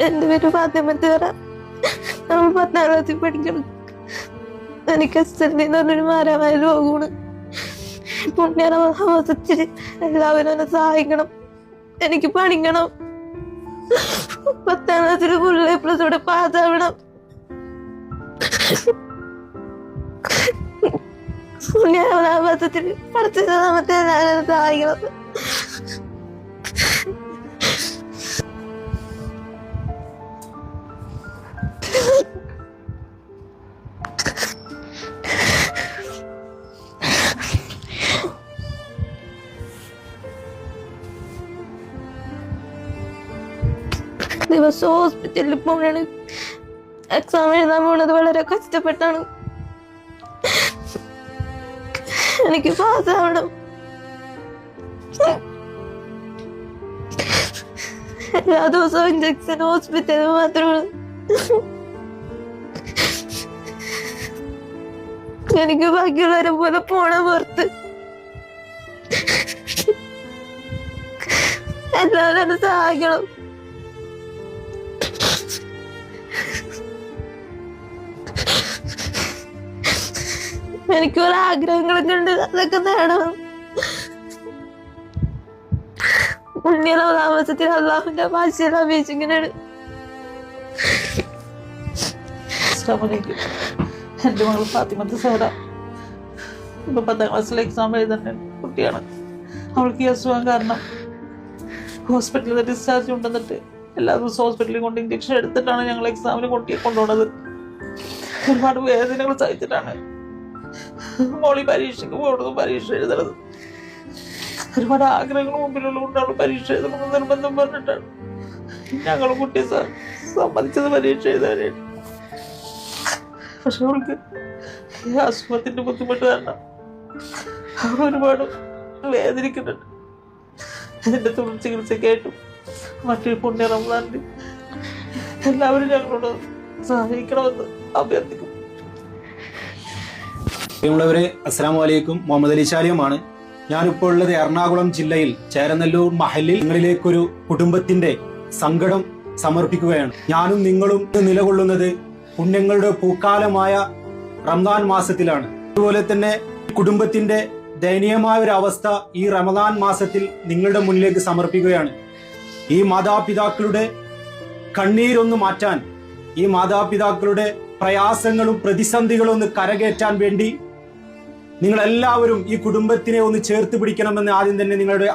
എന്റെ പേര് ഫാത്തിമത്തുറ. നമ്മൾ 10ാം ക്ലാസ്സിൽ പഠിക്കണം. എനിക്ക് SLD എന്ന് പറഞ്ഞൊരു മാരമായ രോഗമാണ്. പുണ്യമാസത്തിൽ എല്ലാവരും എന്നെ സഹായിക്കണം. എനിക്ക് പഠിക്കണം. 10ാം ക്ലാസ്സിൽ ഫുൾ A+ പാസ്സാവണം. പുണ്യമാസത്തിൽ പഠിച്ചതാമത്തെ എല്ലാവരും സഹായിക്കണം. ദിവസം ഹോസ്പിറ്റലിൽ പോകണാണ്. എക്സാം എഴുതാൻ പോണത് വളരെ കഷ്ടപ്പെട്ടാണ്. എനിക്ക് പാസ്സാവണം. എല്ലാ ദിവസവും ഇഞ്ചക്ഷൻ ഹോസ്പിറ്റലിൽ മാത്രമാണ്. എനിക്ക് ബാക്കിയുള്ളവരെ പോലെ പോണ പുറത്ത്. എല്ലാവരും എന്നെ സഹായിക്കണം. എനിക്ക് കുറെ ആഗ്രഹങ്ങളൊക്കെ ഉണ്ട്, അതൊക്കെ നേടണം. പുണ്യതാമസത്തിൽ അള്ളാഹുവിന്റെ ഭാഷയിൽ അപേക്ഷിക്കുന്നതാണ്. എന്റെ മകൾ ഫാത്തിമത്ത് സഹറ ഇപ്പൊ 10ാം ക്ലാസ്സിൽ എക്സാം എഴുതുന്ന കുട്ടിയാണ്. അവൾക്ക് ഈ അസുഖം കാരണം ഹോസ്പിറ്റലിൽ ഡിസ്ചാർജ് കൊണ്ടുവന്നിട്ട് എല്ലാ ദിവസവും ഹോസ്പിറ്റലിൽ കൊണ്ട് ഇഞ്ചക്ഷൻ എടുത്തിട്ടാണ് ഞങ്ങൾ എക്സാമിന് കൊണ്ടുപോകുന്നത്. ഒരുപാട് വേദനകൾ സഹിച്ചിട്ടാണ് മോളി പരീക്ഷയ്ക്ക് പോകുന്നതും പരീക്ഷ എഴുതുന്നത്. ഒരുപാട് ആഗ്രഹങ്ങൾ മുമ്പിലുള്ളതുകൊണ്ട് അവൾ പരീക്ഷ എഴുതണമെന്ന് നിർബന്ധം പറഞ്ഞിട്ടാണ് ഞങ്ങൾ കുട്ടിയെ സമ്മതിച്ചത് പരീക്ഷ എഴുതാനായിട്ട്. പക്ഷെ അവൾക്ക് ഈ അസുഖത്തിന്റെ ബുദ്ധിമുട്ട് കാരണം അവൾ ഒരുപാട് വേദനിക്കുന്നുണ്ട്. അതിന്റെ തുടർ ചികിത്സയ്ക്കായിട്ടും മറ്റൊരു പുണ്യ റമദാനിൽ എല്ലാവരും ഞങ്ങളോട് സഹായിക്കണമെന്ന് അഭ്യർത്ഥിക്കും. പ്രിയമുള്ളവരെ, അസ്സലാമു അലൈക്കും. മുഹമ്മദ് അലി ശാലിയമാണ്. ഞാനിപ്പോൾ ഉള്ളത് എറണാകുളം ജില്ലയിൽ ചേരനെല്ലൂർ മഹലിൽ നിങ്ങളിലേക്കൊരു കുടുംബത്തിന്റെ സങ്കടം സമർപ്പിക്കുകയാണ്. ഞാനും നിങ്ങളും നിലകൊള്ളുന്നത് പുണ്യങ്ങളുടെ പൂക്കാലമായ റമദാൻ മാസത്തിലാണ്. അതുപോലെ തന്നെ കുടുംബത്തിന്റെ ദയനീയമായ ഒരു അവസ്ഥ ഈ റമദാൻ മാസത്തിൽ നിങ്ങളുടെ മുന്നിലേക്ക് സമർപ്പിക്കുകയാണ്. ഈ മാതാപിതാക്കളുടെ കണ്ണീരൊന്ന് മാറ്റാൻ, ഈ മാതാപിതാക്കളുടെ പ്രയാസങ്ങളും പ്രതിസന്ധികളും ഒന്ന് കരകയറ്റാൻ വേണ്ടി നിങ്ങളെല്ലാവരും ഈ കുടുംബത്തിനെ ഒന്ന് ചേർത്ത് പിടിക്കണമെന്ന് ആദ്യം തന്നെ നിങ്ങളുടെ